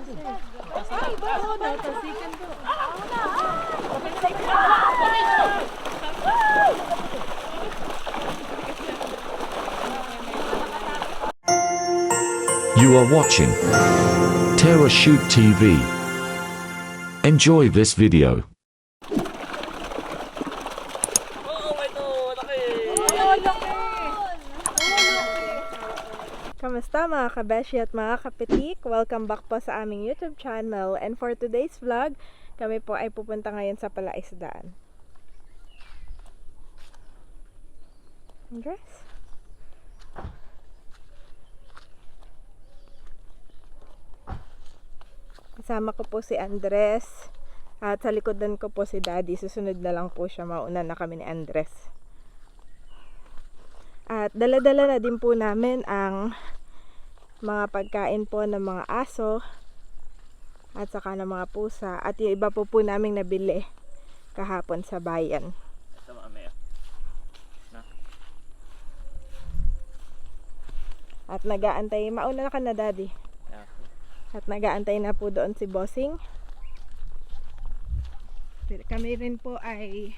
Ay, bago na. Tasikan ko. You are watching Terra Shoot TV. Enjoy this video. Kamusta mga kabeshi at mga kapitik? Welcome back po sa aming YouTube channel. And for today's vlog, kami po ay pupunta ngayon sa Palaisdaan. Andres? Kasama ko po si Andres. At sa likodan ko po si Daddy. Susunod na lang po siya. Mauna na kami ni Andres. At dala-dala na din po namin ang mga pagkain po ng mga aso at saka ng mga pusa. At yung iba po naming nabili kahapon sa bayan. Ito mamaya. At nag-aantay. Mauna na ka na, Daddy. Yeah. At nag-aantay na po doon si Bossing. Kami rin po ay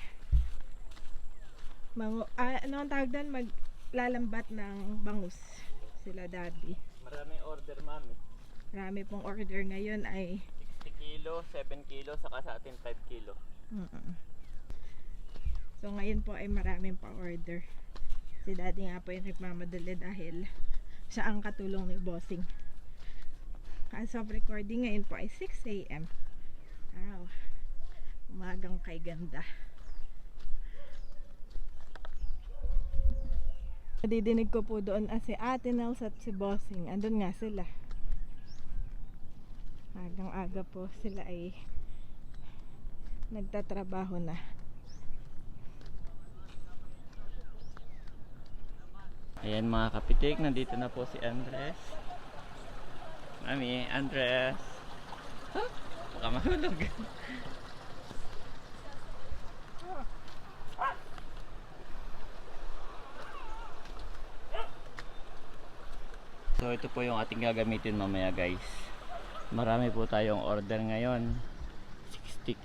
ano ang tawag doon? Maglalambat ng bangus sila Daddy. Maraming order, mami. Marami pong order ngayon ay 60 kilo, 7 kilo, saka sa atin 5 kilo. So ngayon po ay maraming pa order. Si Daddy nga po ay nagmamadali dahil siya ang katulong ni Bossing. As of recording ngayon po ay 6 AM. Wow. Umagang kay ganda. Didinig ko po doon si Ate Nels at si Bossing. Andun nga sila. Agang-aga po sila ay nagtatrabaho na. Ayan mga kapitik, nandito na po si Andres. Mami, Andres. Huh? Baka mahulog. So ito po yung ating gagamitin mamaya, guys. Marami po tayong order ngayon. 60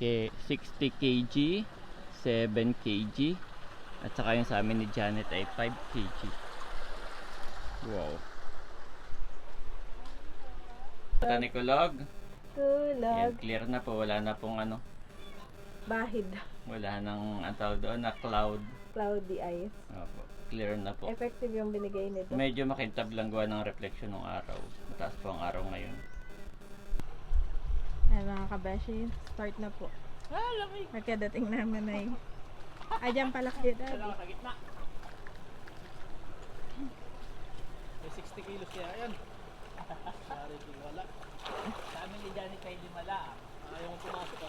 kg, 7 kg, at saka yung sa amin ni Janet ay 5 kg. Wow. Tanikulog. Tulog. Yan, clear na po. Wala na pong ano. Bahid. Wala nang antaw doon na cloud. Cloudy eyes. Opo, clear na po. Effective yung binigay nito. Medyo makintab lang gawa ng reflection ng araw. Mataas po ang araw ngayon. Ay mga kabeshi, start na po. Pagkadating namin ay dyan pala kayo, Daddy. Sa gitna. May 60 kilos kaya yan. Sorry, di wala. Sa amin ni Janet ay di mala. Ayaw mo pumasok.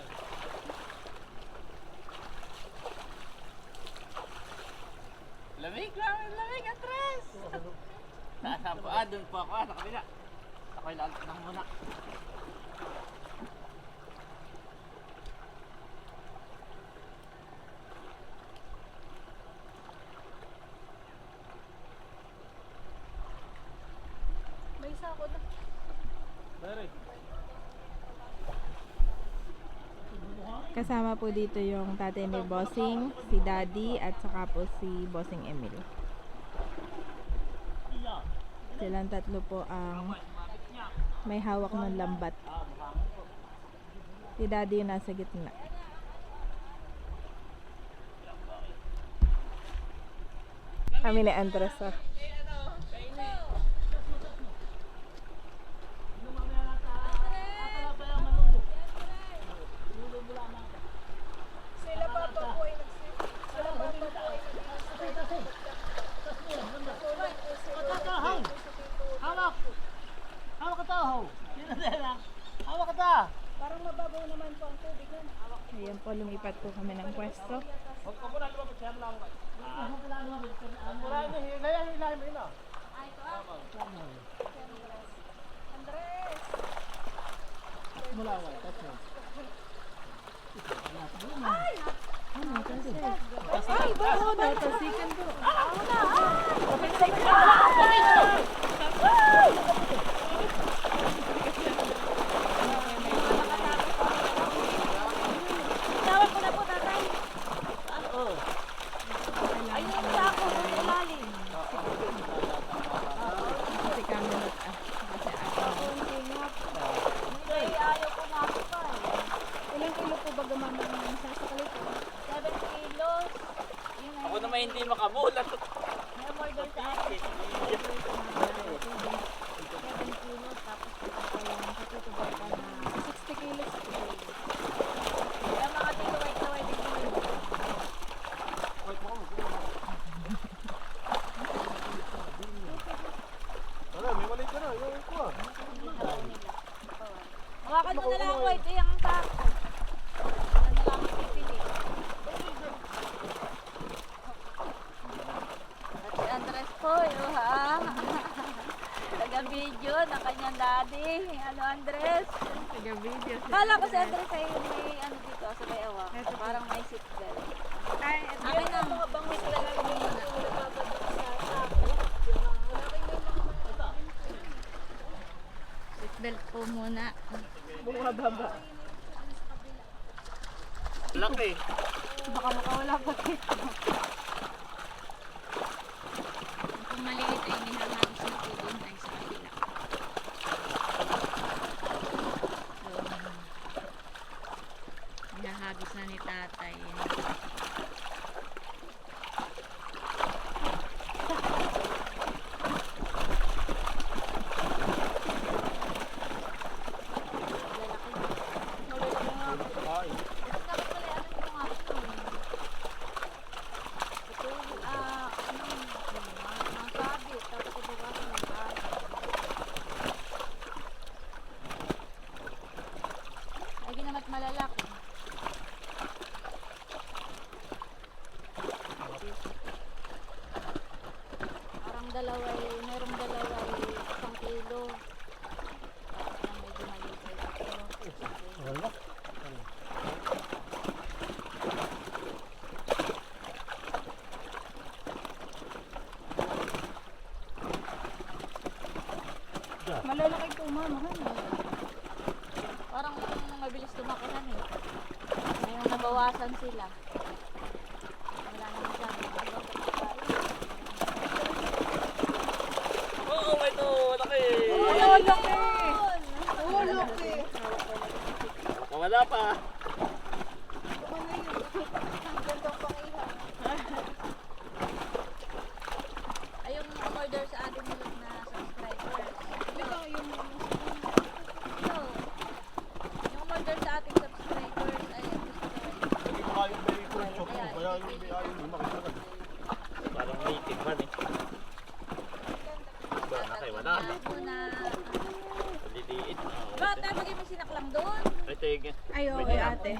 Lamig lang, lamig, Andres! Nasaan po? Doon po ako, sa kabila. Ako'y lalak lang muna. May sako na. Kasama po dito yung tatay ni Bossing, si Daddy, at saka po si Bossing Emil. Silang tatlo po ang may hawak ng lambat. Si Daddy yung nasa gitna. Kami ni Andres. Ayan po, lumipat po kami ng pwesto. Ay, bago na. Tasikan ko. Takpan mo na lang ako, ito yung tako. Wala na lang ako pipili. At si Andres po, ha? Taga-video na kanyang daddy. Ano, Andres? Taga-video. Kala ko si Andres ay may ano dito, sa bayawa. Parang may seatbelt. Ay, Akin na mga bangis na lang muna. Seatbelt po muna. bumababa. Laki. Baka makawala pa dito. Kung maliit ay nihahagis na po doon ay sa kanila. Nihahagis na ni tatay. Lagi naman malalaki. Parang mayroong dalawa ay 1 kilo. Tapos ang medyo maliit ay ito. Malalaki po, mama. Parang mabilis tumakihan eh. Ngayon nabawasan sila. Wala na masyado. Oo, ito. Laki. Oh, laki! Oh, laki! Wala pa. Ay, yung order sa atin nila na subscribers. Ito, yung order sa ating subscribers ay gusto Parang native man eh. Wala. muna. Liliit. Ba't tayo maging may sinaklang doon? Ito yung... Ay, okay, ate.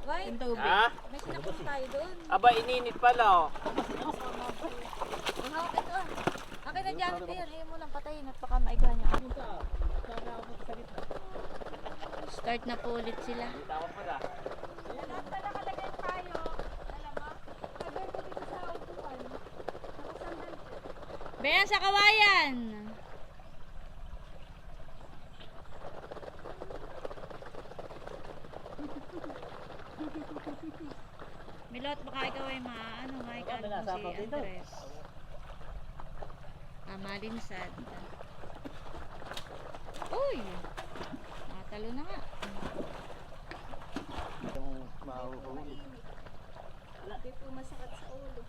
Why? Yung tubig. Ha? May sinaklang tayo doon. Aba, ininit pala oh. Hawak ito ah. Akin na dyan ito yun. Ayaw mo lang patayin at baka maiga niya. Start na po ulit sila. Tawag pala. Bayan sa kawayan! Milot, baka ikaw ay maano nga ikaw si Andres. Malinsad. Uy! Nakatalo na nga. Hindi po masakit sa ulo.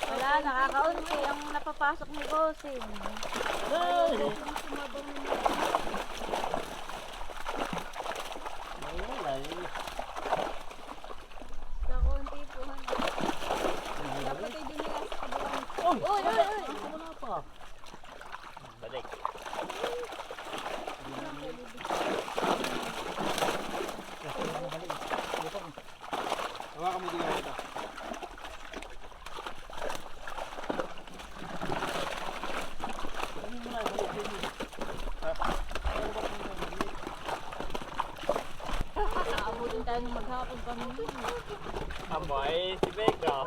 Wala, nakakaunti ang napapasok ni Bossing. Kakunti po. Dapat ay dinila sa kabuhan. Uy! Balik. Hawakan mo din ako ito. Naabutin tayo ng maghapon kami. Amoy, si Becca.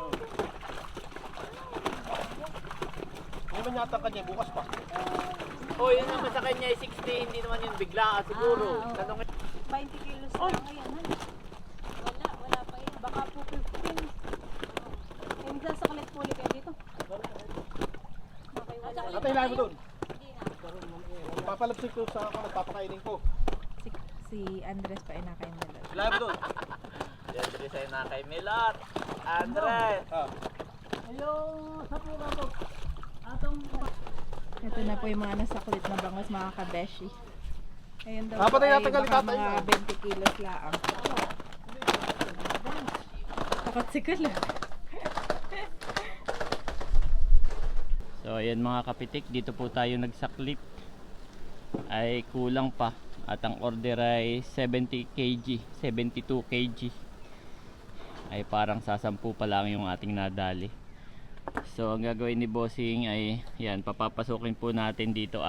Hindi man yata kanya, bukas pa. Oh, yun naman sa kanya ay 60, hindi naman yun bigla siguro. Ah, oo. Tanong 20 kilos na ngayon. Wala pa yun. Baka po 15. Eh, minsan sa kalit puli kayo dito. Atay lang mo doon. Hindi na. Papalapsik ko sa ako, nagpapakainin ko. Si Andres pa inakain na doon. Lahat mo doon. yan dito sa'yo na kay Milot. Andres. Ah. Ito Ito na po yung mga nasaklit na bangos mga kabeshi. Ayun daw Dapat po ay ay natagal baka tatay mga mo. 20 kilos laang. Takot si Kala. So ayan mga kapitik, dito po tayo nagsaklit. Ay kulang pa. At ang order ay 70 kg, 72 kg. Ay parang sasampu pa lang yung ating nadali. So ang gagawin ni Bossing ay yan, papapasukin po natin dito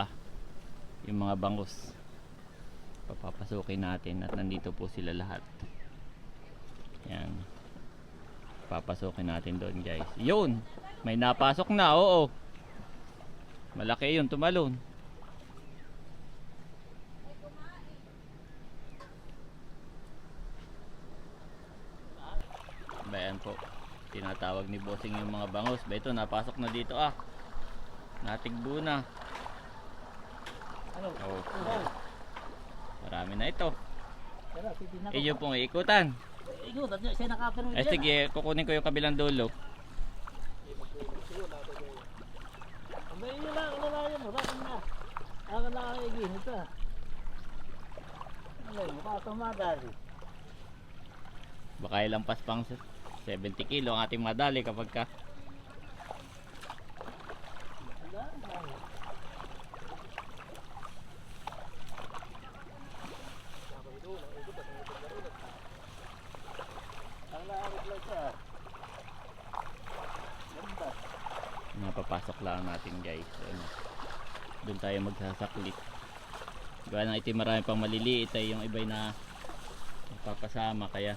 yung mga bangus. Papapasukin natin at nandito po sila lahat. Yan. Papasukin natin doon guys. Yun! May napasok na, oo. Malaki yun, tumalon. Bayan po. Tinatawag ni Bossing yung mga bangus. Ba ito, napasok na dito Natigbo na. Oh. Marami na ito. Iyo pong iikutan. Eh sige, kukunin ko yung kabilang dulo. Baka ilampas pang 70 kilo ang ating madali kapag ka. Napapasok lang natin guys. Doon tayo magsasaklit. Gawa na ito marami pang maliliit ay yung iba'y na papasama kaya.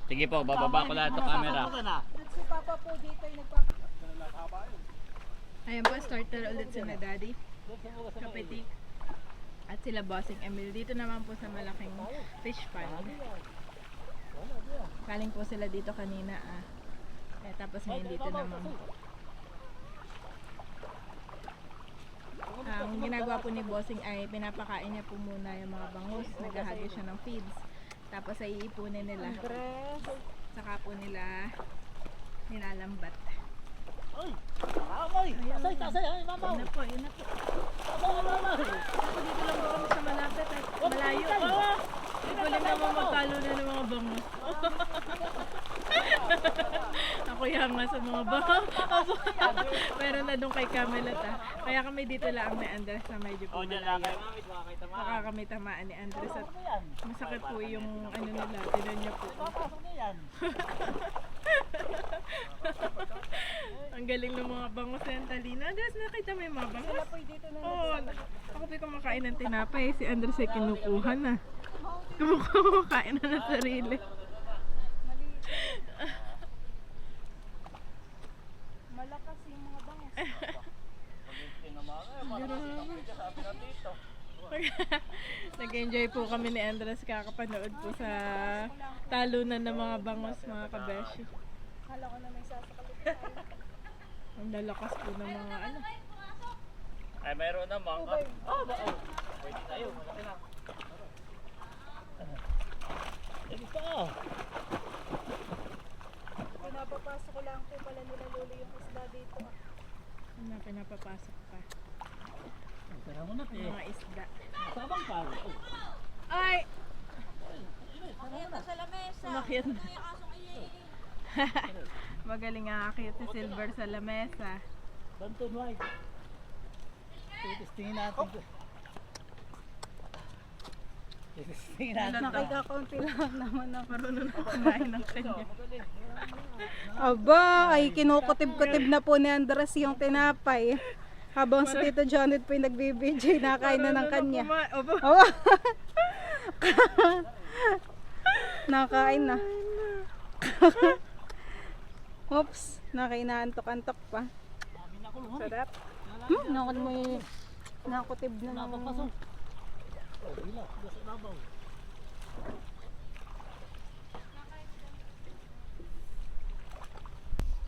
Sige po, bababa ko lahat ng camera. Si Papa po dito ay nagpapa... Ayan po, starter ulit sila daddy. Kapitik. At sila Bossing Emil. Dito naman po sa malaking fish pond. Kaling po sila dito kanina tapos ngayon dito naman po. Ang ginagawa po ni Bossing ay pinapakain niya po muna yung mga bangus. Naghahagi siya ng feeds. Tapos ay iipunin nila. Saka po nila nilalambat. Yun na po, yun na po. Dito lang po kami sa malapit at malayo. Hindi ko lang naman magkalo na ng mga bangus. Ako yung nga sa mga bangus. Meron na doon kay Camelot Kaya kami dito lang ni Andres na medyo po malayo. Baka kami tamaan ni Andres at masakit po yung ano nila. Tinan niyo po. Ang galing ng mga bangus na yung Talina. Andres, nakita mo yung mga bangus? Sila po dito na Oo. Ako po kumakain ng tinapay. Si Andres ay kinukuha na. Kumakain na ng sarili. malakas yung mga bangus. Nag-enjoy po kami ni Andres kakapanood po sa talunan ng mga bangus mga kabeshi. Kala ko na may sasakalit tayo. Ang lalakas po ng mga ano. Ay mayroon naman. Pwede tayo, malaki na. Pinapapasok ko lang po pala nila lolo yung isda dito. Ano pinapapasok pa? Mga isda. Ay! Makita sa lamesa. Umakyat na. Ano yung asong iye? Magaling nga akit si Silver sa lamesa. Banton white. Titistingin natin to. Titistingin natin. Nakikakaunti lang naman ako. Marunong na kumain ng kanya. Aba, ay kinukutib-kutib na po ni Andres yung tinapay. Habang si Tito Janet po yung nagbibidyo, nakain na ng kanya. Opo. Oh. Nakain na. Oops, nakainaantok-antok pa. Sarap. Nakutib na naman.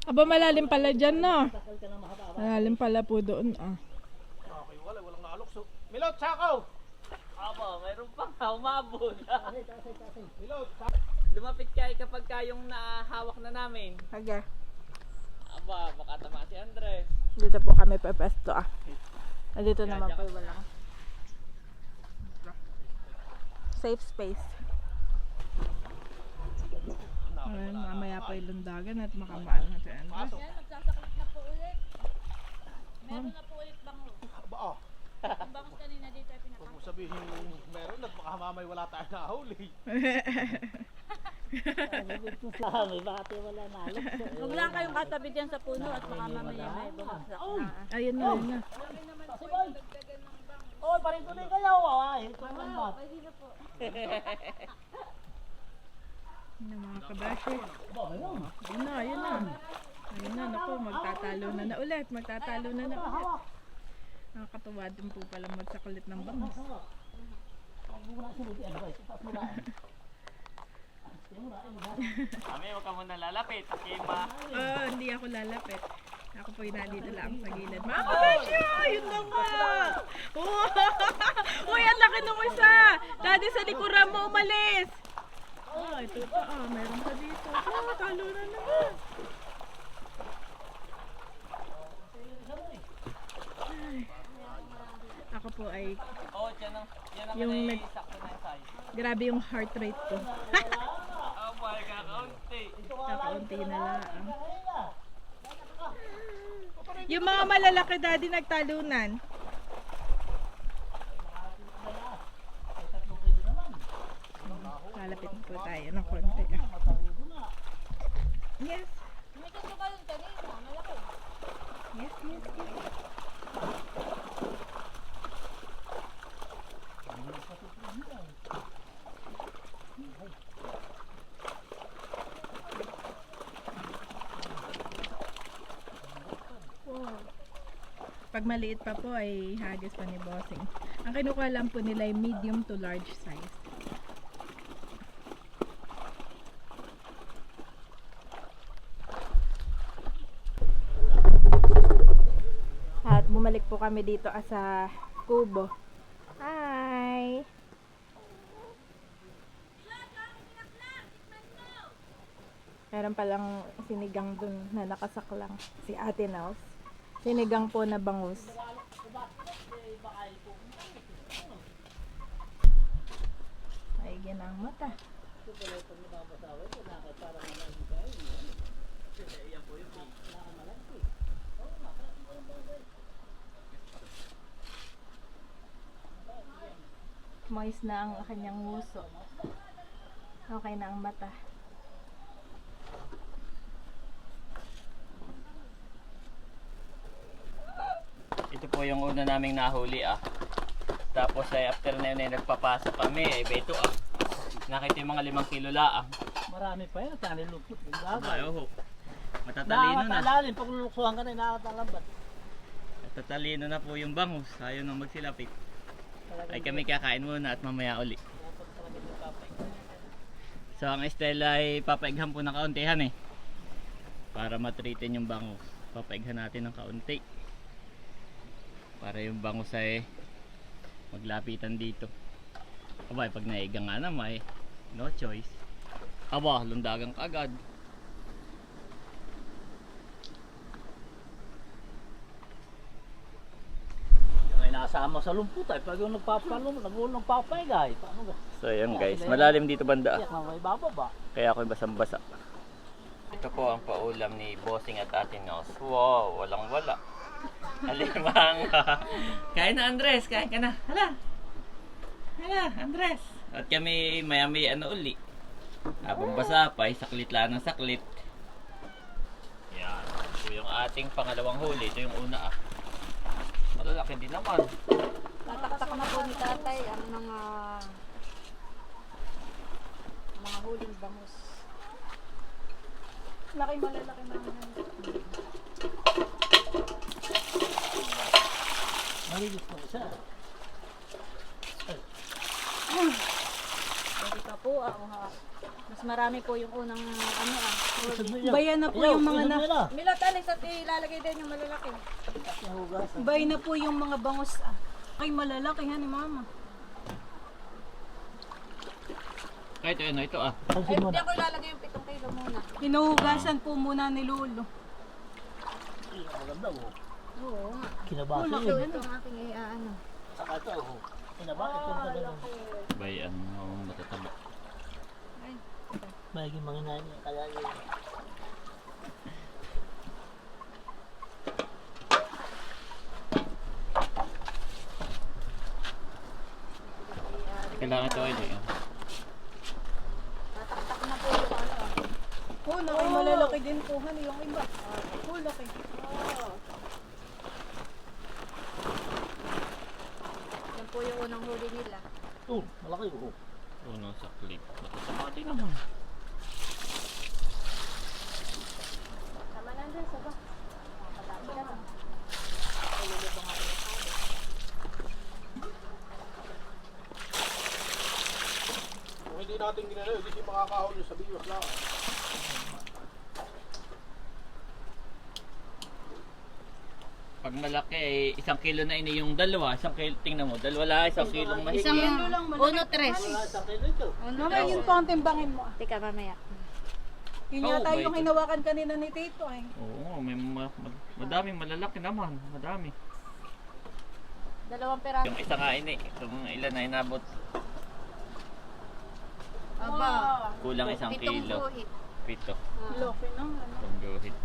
Aba, malalim pala dyan, no? Malalim pala po doon, ah. Okay, walang naalokso. Milot, sakaw! Aba, mayroon pang humabol. Milot, Lumapit kayo kapag kayong nahawak na namin. Aga. Aba, baka tama si Andres. Dito po kami pepesto, ah. Dito naman po walang safe space. Ayun, mamaya po ilundagan at makamaan na si Andres. Yan, magsasaklit na po ulit. Meron na po ulit bango. ba? Yung bango kanina dito ay Huwag pinaka. mo sabihin meron at baka mamay wala tayo nahuli. May bakit wala na. Huwag lang kayong katabi dyan sa puno at baka mamaya may bumagsak na. Ayun na, ayun na. Oh, parin tuloy kayo. Ay, ito naman. Pwede na po. Ayun na mga kabashi. Ayun na, ayun na. Ayun na, naku, magtatalo na na ulit. Magtatalo na na ulit. Nakakatuwa din po pala magsakulit ng bangus. Kami, huwag ka muna lalapit. Okay, ma. Oh, hindi ako lalapit. Ako po yung nandito lang sa gilid. Mga kabashi, yun na nga. Uy, ang laki nung isa. Daddy, sa likuran mo umalis. Ito pa, meron pa dito. Talo na naman. Ay. Ako po ay Oh, yan naman Yung ay nag- sakto na yung size. grabe yung heart rate ko. Aba, kakaunti. Kakaunti na lang. Yung mga malalaki daddy nagtalunan. Lalapit po tayo ng konti. Yes. May gusto ka yun kanina, malaki. Yes, yes, yes. Pag maliit pa po ay hagis pa ni Bossing. Ang kinukuha lang po nila ay medium to large size. At bumalik po kami dito sa kubo. Hi! Meron palang sinigang dun na nakasaklang si Ate Nels. Sinigang po na bangus. Ay, ginang mata. Moist na ang kanyang nguso. Okay na ang mata. Ito po yung una naming nahuli ah. Tapos ay after na yun ay nagpapasok kami ay beto ah. Nakita yung mga 5 kilo laang. Marami pa yun. Tani lupot. Ayaw ho. Matatalino na. Nakakatalalim. Pag luluksuhan ka na, nakakatalabat. Matatalino na po yung bangus. Ayaw nang magsilapit. Ay kami kakain muna at mamaya uli. So ang Estela ay papaighan po ng kauntihan eh. Para matritin yung bangus. Papaighan natin ng kaunti. Para yung bangus ay maglapitan dito. Aba, pag naiga nga naman no choice. Aba, lundagang kagad. May nasama sa lumput ay. Pag yung nagpapaigay. Paano ba? So yan guys, malalim dito banda. Tiyak na may bababa. Kaya ako'y basang-basa. Ito po ang paulam ni Bossing at Ate Nos. Wow, walang wala. Alimang. Kain na Andres, kain ka na. Hala. Hala, Andres. At kami mayami uli. Habang basa pa, saklit lang ng saklit. Yan. Ito yung ating pangalawang huli. Ito yung una ah. Malalaki din naman. Tataktak na po ni tatay ang mga huling bangus. Malalaki mga Malinis mo isa. Pwede pa po. po mas marami po yung unang huli. Bayan na po yung mga Milot, Alex, at ilalagay din yung malalaki. Bay na po yung mga bangus. Ay, malalaki ha ni Mama. Kahit ito Ay, hindi ako ilalagay yung 7 kilo muna. Hinuhugasan po muna ni Lolo. Maganda oh. Oo nga. Kinabasa Ito yun. ang aking ano. Saka ito oh. Kinabasa ito ang talagang. Bayan, matataba. Magiging mga nani. Kaya yun. Kailangan ito ay Tataktak na po yung ano. Oh, nakay malalaki din po ha yung iba. Oh, laki. Yan po yung unang huli nila. Oh, malaki oh. Unang sa clip. Matataba din naman. Tama na din, saba. Makakadami ka na. Kung hindi natin ginalaw, hindi siya makakahuli sa biwas lang. Pag malaki, 1 kilo na ini yung dalawa. 1 kilo, tingnan mo, dalawa lang, 1 kilong mahigit. Isang lang malaki. 1-3. Wala sa kilo ito. Mama, yun po ang timbangin mo. Teka, mamaya. Yun Oh, yata ba yung ito? hinawakan kanina ni Tito eh. Oo, may madaming malalaki naman. Madami. 2 peraso. Yung isa nga ini, itong ilan na inabot. Aba. Kulang 1 7 kilo. guhit. 7. Laki ng ano. Pangguhit.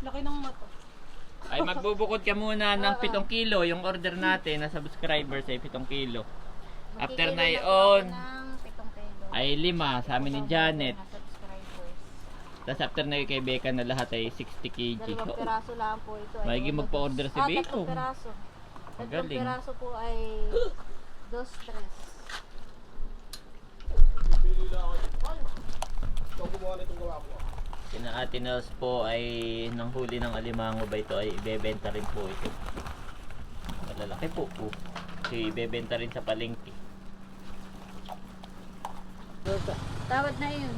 Laki ng mata. Ay magbubukod ka muna ng 7 kilo. Yung order natin na subscribers ay 7 kilo. After na yun, Ng 7 kilo. ay 5 sa amin ni Janet. Na subscribers. Tapos after na yun kay Becca na lahat ay 60 kg. 2 peraso lang po ito. ay Maigi 1, magpa-order si 2, Beko. 3 peraso. Ang 3 galing. peraso po ay 2-3. Pili lang ako. Ikaw gumawa na itong gawa ko. Sina Ate Nels po ay nanghuli ng alimango ba ito ay ibebenta rin po ito. Malalaki po po. Kasi ibebenta rin sa palengke. Tawad na yun.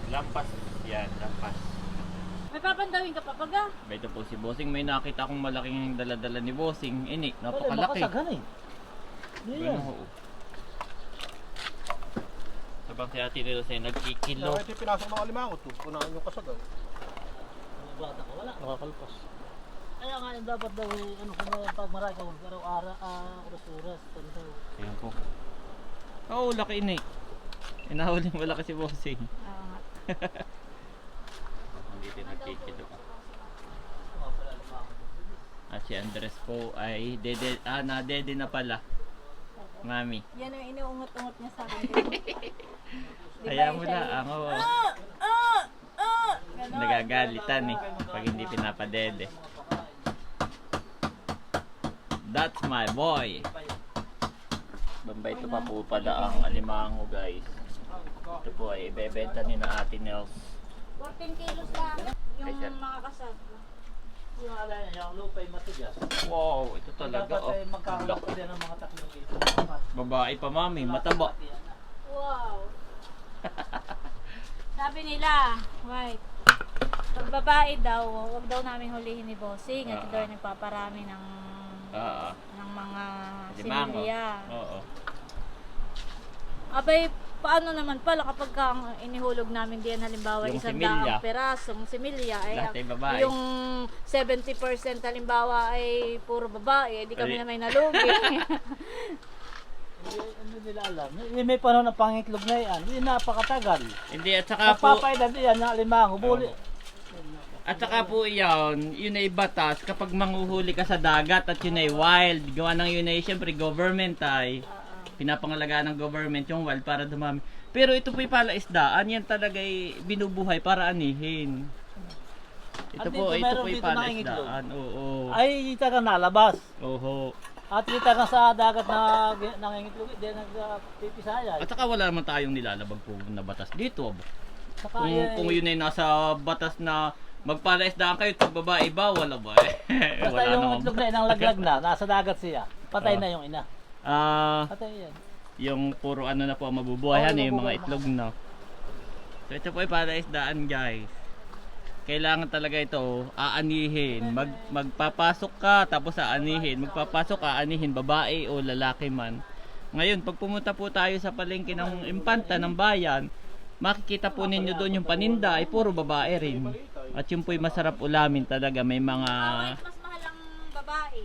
Lampas. Yan, lampas. May papandawin ka pa paga. Ba ito po si Bossing. May nakita akong malaking dala-dala ni Bossing. Ini, Wala, napakalaki. makasagan eh. Hindi yan. Ano, sabang si Ate Nels ay nagkikilo. Ito yung pinasok ng alimango. Punahan yung kasagay. Mga bata ko, wala. Nakakalpas. Kaya nga yung dapat daw ano kung pag marami ka araw-araw, oras-oras, tanto. Ayan po. Oo, laki ini. Inahuling malaki si Bossing. Oo nga. Hindi din nagkikilo. At si Andres po ay dede na pala. Mami. Yan ang iniungot-ungot niya sa akin. Kaya mo na, ang nagagalitan eh pag hindi pinapadede. That's my boy. Bambay ito pa po pala ang alimango guys. Ito po ay ibebenta ni na Ate Nels. 14 kilos lang. Yung Ay, sir. mga kasab. Yung alay niya, yung lupay matigas. Wow, ito talaga Dapat oh. ay magkakaroon Laki. din ng mga 3 kilo. Babae pa mami, mataba. Wow. Sabi nila, right. Pag babae daw, huwag daw namin hulihin ni Bossing. At daw nagpaparami ng mga Limango. similya. Oo. Abay, paano naman pala kapag ang inihulog namin diyan halimbawa Yung 100 similya. perasong similya ay Lahat ay babae. yung 70% halimbawa ay puro babae, di kami Ay. na may nalugi. Hindi nila alam. May panahon ng pangitlog na yan. Hindi napakatagal. Hindi at saka po Magpapaedad yan ng alimango. Buli. at saka po yun ay batas kapag manghuhuli ka sa dagat at yun ay wild. Gawa ng yun ay syempre government ay pinapangalagaan ng government yung wild para dumami. Pero ito po yung palaisdaan, yan talaga ay binubuhay para anihin. Ito At po, dito, ito meron po yung dito nangingitlog. palaisdaan. Oo. Ay, kita ka nalabas. Oho. At kita ka sa dagat na nangingitlog. Hindi nagpipisayan. At saka wala naman tayong nilalabag po na batas dito. Saka Kung yun ay nasa batas na magpalaisdaan kayo, pag babae bawal ba? basta Wala yung naman. itlog na inang laglag na, nasa dagat siya. Patay na yung ina. Ah, Patay yan. yung puro ano na po ang mabubuhay, yung mga itlog na. So ito po ay para isdaan guys. Kailangan talaga ito aanihin. Magpapasok ka tapos aanihin. Magpapasok aanihin, babae o lalaki man. Ngayon, pag pumunta po tayo sa palengke ng Impanta ng bayan, makikita po ninyo doon yung paninda ay puro babae rin. At yun po'y masarap ulamin talaga. May mga... Mas mahal ang babae.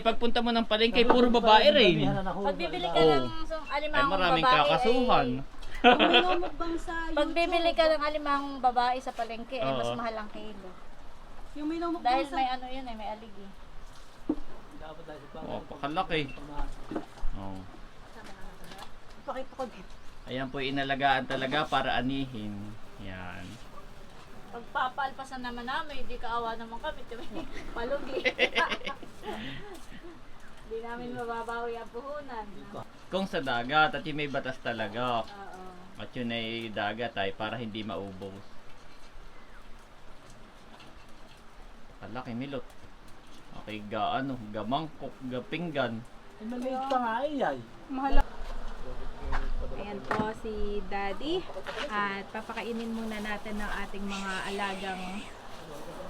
Pagpunta mo ng palengke, puro babae rin. Pag bibili ka ng Ay alimahong maraming babae kakasuhan. Pag bibili ka ng alimahong babae sa palengke, ay mas Oo. mahal ang kilo. Yung may lumukbang Dahil sa... may ano yun may aligi. Oh, pakalaki. Oh. Pakita ko dito. Ayan po inalagaan talaga para anihin. Yan. Pag papalpasan naman namin, hindi kaawa naman kami. Palugi. Hindi namin mababawi ang puhunan. Kung sa dagat at yung may batas talaga. Oo. At yun ay dagat ay para hindi maubos. Kalaki milot. Okay, gamangkok, gapinggan. Maliit pa nga ay. Mahal. Ayan po si Daddy. At papakainin muna natin ng ating mga alagang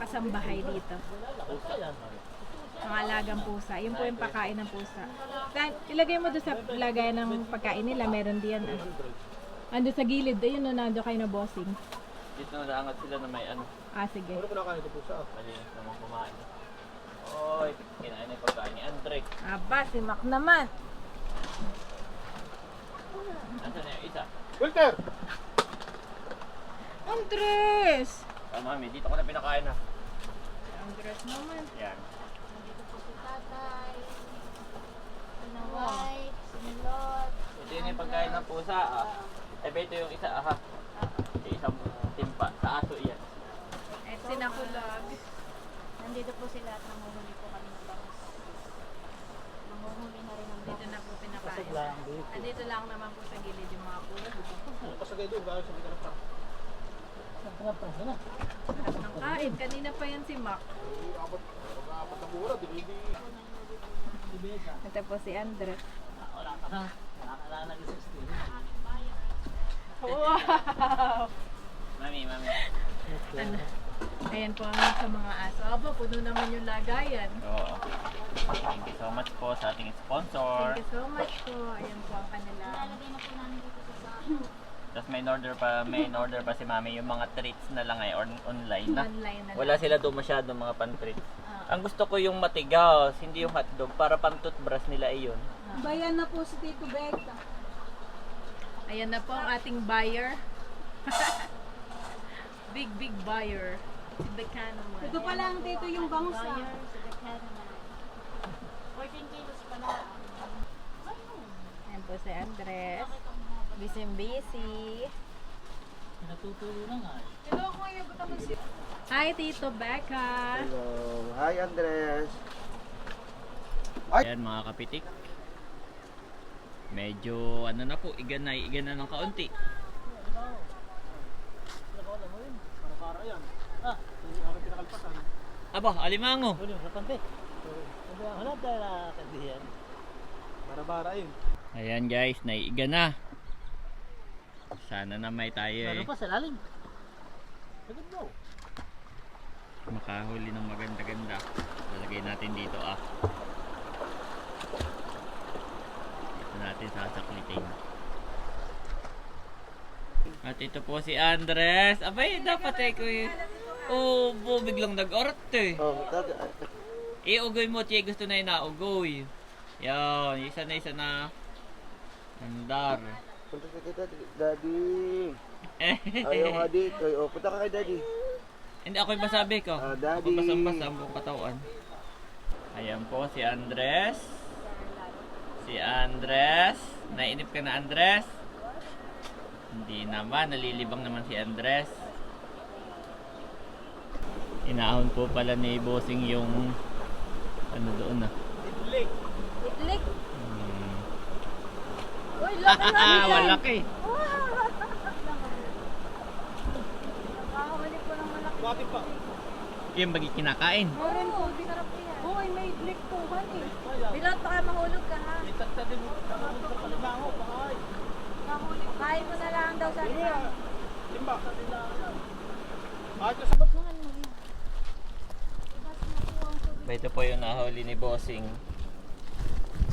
kasambahay dito. Mga alagang pusa. Yun po yung pakain ng pusa. Ilagay mo doon sa lagayan ng pagkain nila. Meron diyan. Ando sa gilid. Ayun no, nando kayo na bossing. Dito nalaangat sila na may ano. Sige. Ano kinakain ito po sa? Malinis naman kumain. Oy, kinain na yung pagkain ni Andre. Aba, si Mac naman. Nasaan na yung isa? Wilter! Andres! Mami, dito ko na pinakain na. Andres naman. Yan. Nandito po si tatay. Sinaway, sinilot. Ito yun yung pagkain ng pusa. Ito yung isa. Yung isang timpa. Sa aso yan. At sinakulag. Nandito po sila at nanguhuli po kami ng bangus. Nanguhuli na rin ng Dito bangus. na po pinakain. Pasaglaan dito. Andito lang naman po sa gilid yung mga kulo. Pasagay doon, gano'n sa bigalang pa. Sarap na. Sarap ng kain. Kanina pa yan si Mac. Apat na mura, hindi. Ito po si Andres. Wala ka na. Wala ka na nag-16. Wow! Mami. Ano? Ayan po ang sa mga aso. Aba, puno naman yung lagayan. Oo. Thank you so much po sa ating sponsor. Thank you so much po. Ayan po ang kanila. Ilalagay na po namin dito sa Tapos may in-order pa si Mami yung mga treats na lang or online na. Online na Wala lang. sila doon masyado mga pan-treats. Ang gusto ko yung matigas, hindi yung hotdog para pang toothbrush nila iyon. Bayan na po si Tito Becca. Ayan na po ang ating buyer. Big buyer. Si Becano man. Ito pala ang Tito yung bangus ah. buyer, sa Decana. 14 kilos pa na. Ayan po si Andres. Busy. Natutulo na nga. Hi, Tito Becca. Hello. Hi, Andres. Ayan mga kapitik. Medyo ano na po, igan na ng kaunti. Para yan. Hindi kami pinakalpasan. Aba, alimango. Tuloy sa pante. Sabi ang hanap dahil nakakadiyan. Bara yun. Ayan guys, naiiga na. Sana na may tayo Ano pa sa lalim? Sagad mo. makahuli ng maganda-ganda. Lalagay natin dito Dito natin sasaklitin. At ito po si Andres. Abay, dapat ko biglang nag-orte. Iugoy mo, Che. Gusto na yung naugoy. Yan, isa na. Andar. Punta ka kay Daddy. Ayaw nga dito. O, punta ka kay Daddy. Hindi ako yung masabi ko. Daddy. Ako basang-basa ang buong katawan. Ayan po si Andres. Nainip ka na, Andres? Hindi naman, nalilibang naman si Andres. Inaahon po pala ni Bossing yung ano doon Itlik. Uy, Malaki. Nakahuli po ng malaki. Bakit pa? Yung bagi kinakain. Oo, sarap yan. ay may liptuhan eh. Bilot, baka mahulog ka ha. Itagtagin mo sa palimango, baka ay. Kain mo na lang daw sa akin. Timba. Ba't mo nga mo yan? Ba, ito po yung nahuli ni Bossing.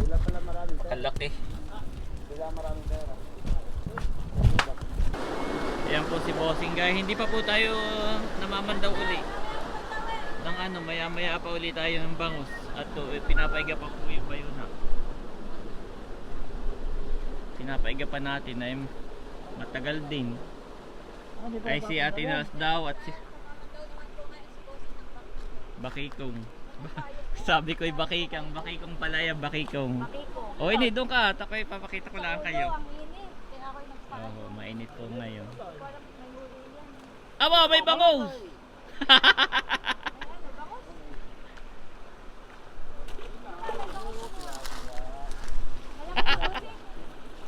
Wala pala maraming pera. Ang laki. Wala maraming pera. Ayan po si Bossing guys. Hindi pa po tayo namamandaw uli. Nang ano, maya maya pa uli tayo ng bangus. At to, pinapaiga pa po yung bayuna. Pinapaiga pa natin ay matagal din. Ay si Ate Nas daw at si Bakikong. Sabi ko ay Bakikang palaya, Bakikong. Bakiko. O hindi, doon ka. Takoy, papakita ko lang kayo. Ang init. Kaya ako'y nagpapakita. Oo, mainit po ngayon. Parang may huli yan. Aba, may bangus!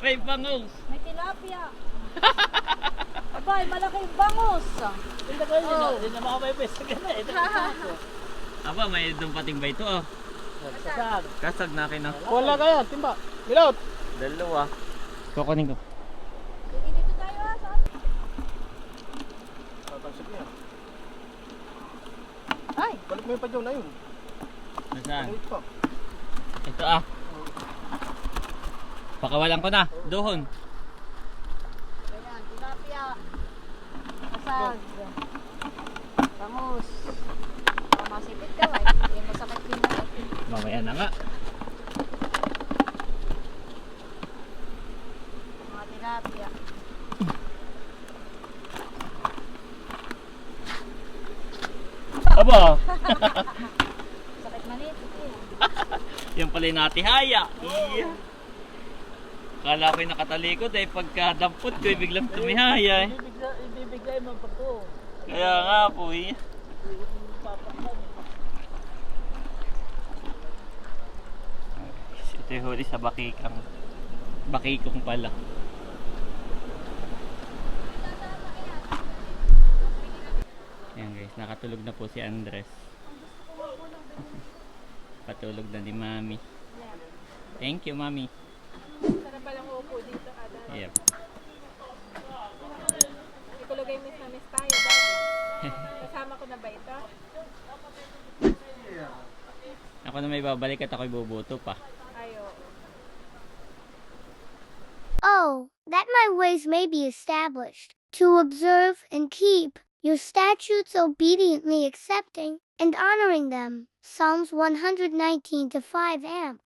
May bangus! May tilapia. Abay, malaking bangus. Hindi ko yun, hindi na makamaypes. Ganun eh. Aba, may dumpating ba ito oh. Saan? Kasag na akin ah. Wala kaya, timba. Bilot. Dalawa. Kukunin ko. Sige, dito tayo ha. Tatalsik niya. Ay, Balik mo yung padyaw na yun. Nasaan? Wait pa. Ito ah. Pakawalan ko na. Doon. ganyan. Tilapia. Kasag. Bangus. Baka masipit ka ba? Hindi masakit din na. Mamaya na nga. Mga tilapia. Aba! Sakit manipit eh. Yan pala yung natihaya. Iya. Kala ko'y nakatalikod eh. Pagkadampot ko'y biglang tumihaya eh. Ibibigay mo pa to. Kaya nga po eh. Ito yung huli sa bakikang. Bakikong pala. Ayan guys, nakatulog na po si Andres. Patulog na ni Mami. Thank you, Mami. Sana palang uupo dito, Ada. Yep. Ikulagay miss na miss tayo, Daddy. Kasama ko na ba ito? Ako na may babalik at ako'y bubuto pa. Ayo. Oh, that my ways may be established, to observe and keep your statutes obediently accepting and honoring them. Psalms 119 to 5 amp.